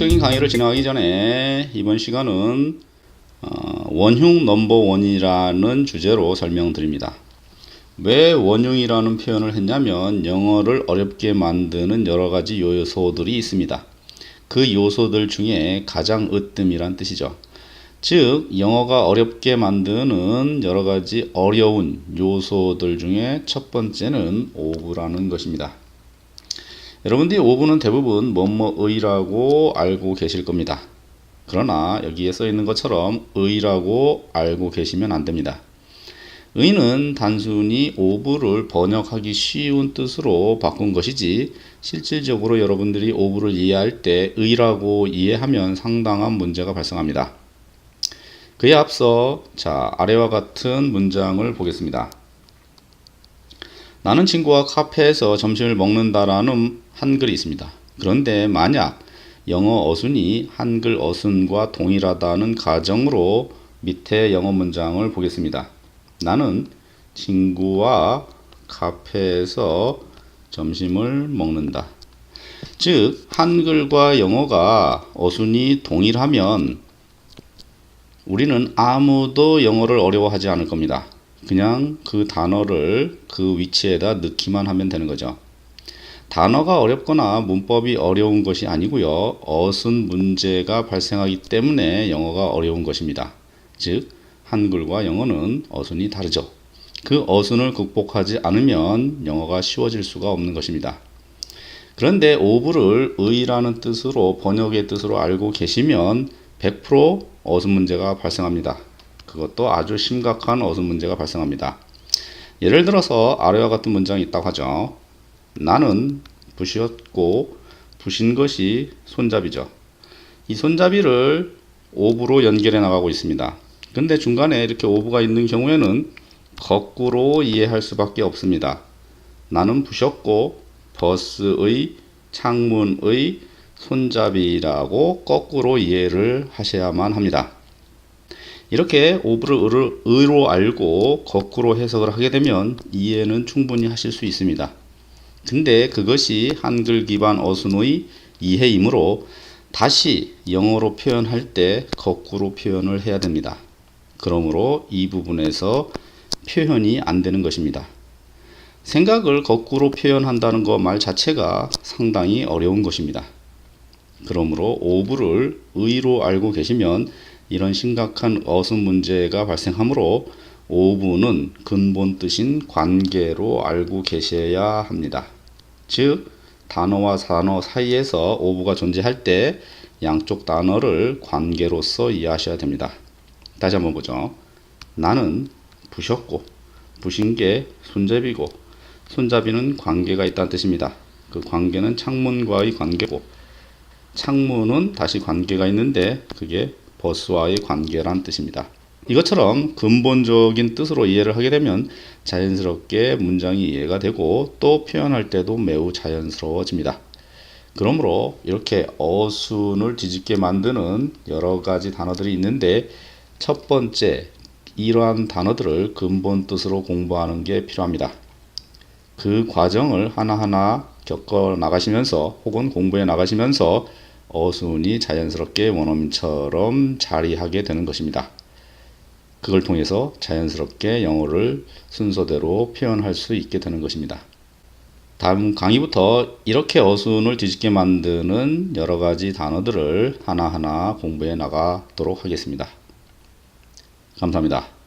본격적인 강의를 진행하기 전에 이번 시간은 원흉 넘버원이라는 주제로 설명드립니다. 왜 원흉이라는 표현을 했냐면 영어를 어렵게 만드는 여러가지 요소들이 있습니다. 그 요소들 중에 가장 으뜸이란 뜻이죠. 즉 영어가 어렵게 만드는 여러가지 어려운 요소들 중에 첫 번째는 of라는 것입니다. 여러분들이 of는 대부분 뭐뭐의라고 알고 계실 겁니다. 그러나 여기에 써 있는 것처럼 의라고 알고 계시면 안 됩니다. 의는 단순히 of를 번역하기 쉬운 뜻으로 바꾼 것이지 실질적으로 여러분들이 of를 이해할 때 의라고 이해하면 상당한 문제가 발생합니다. 그에 앞서 아래와 같은 문장을 보겠습니다. 나는 친구와 카페에서 점심을 먹는다라는 한글이 있습니다. 그런데 만약 영어 어순이 한글 어순과 동일하다는 가정으로 밑에 영어 문장을 보겠습니다. 나는 친구와 카페에서 점심을 먹는다. 즉 한글과 영어가 어순이 동일하면 우리는 아무도 영어를 어려워하지 않을 겁니다. 그냥 그 단어를 그 위치에다 넣기만 하면 되는 거죠. 단어가 어렵거나 문법이 어려운 것이 아니고요. 어순 문제가 발생하기 때문에 영어가 어려운 것입니다. 즉 한글과 영어는 어순이 다르죠. 그 어순을 극복하지 않으면 영어가 쉬워질 수가 없는 것입니다. 그런데 of를 의라는 뜻으로 번역의 뜻으로 알고 계시면 100% 어순 문제가 발생합니다. 그것도 아주 심각한 어순 문제가 발생합니다. 예를 들어서 아래와 같은 문장이 있다고 하죠. 나는 부셨고 부신 것이 손잡이죠. 이 손잡이를 of로 연결해 나가고 있습니다. 근데 중간에 이렇게 of가 있는 경우에는 거꾸로 이해할 수밖에 없습니다. 나는 부셨고 버스의 창문의 손잡이라고 거꾸로 이해를 하셔야만 합니다. 이렇게 of를 의로 알고 거꾸로 해석을 하게 되면 이해는 충분히 하실 수 있습니다. 근데 그것이 한글 기반 어순의 이해이므로 다시 영어로 표현할 때 거꾸로 표현을 해야 됩니다. 그러므로 이 부분에서 표현이 안 되는 것입니다. 생각을 거꾸로 표현한다는 것 말 자체가 상당히 어려운 것입니다. 그러므로 of를 의로 알고 계시면 이런 심각한 어순 문제가 발생하므로 of는 근본 뜻인 관계로 알고 계셔야 합니다. 즉 단어와 단어 사이에서 of가 존재할 때 양쪽 단어를 관계로서 이해하셔야 됩니다. 다시 한번 보죠. 나는 부셨고 부신 게 손잡이고 손잡이는 관계가 있다는 뜻입니다. 그 관계는 창문과의 관계고 창문은 다시 관계가 있는데 그게 버스와의 관계란 뜻입니다. 이것처럼 근본적인 뜻으로 이해를 하게 되면 자연스럽게 문장이 이해가 되고 또 표현할 때도 매우 자연스러워집니다. 그러므로 이렇게 어순을 뒤집게 만드는 여러 가지 단어들이 있는데 첫 번째 이러한 단어들을 근본 뜻으로 공부하는 게 필요합니다. 그 과정을 하나하나 겪어 나가시면서 혹은 공부해 나가시면서 어순이 자연스럽게 원어민처럼 자리하게 되는 것입니다. 그걸 통해서 자연스럽게 영어를 순서대로 표현할 수 있게 되는 것입니다. 다음 강의부터 이렇게 어순을 뒤집게 만드는 여러 가지 단어들을 하나하나 공부해 나가도록 하겠습니다. 감사합니다.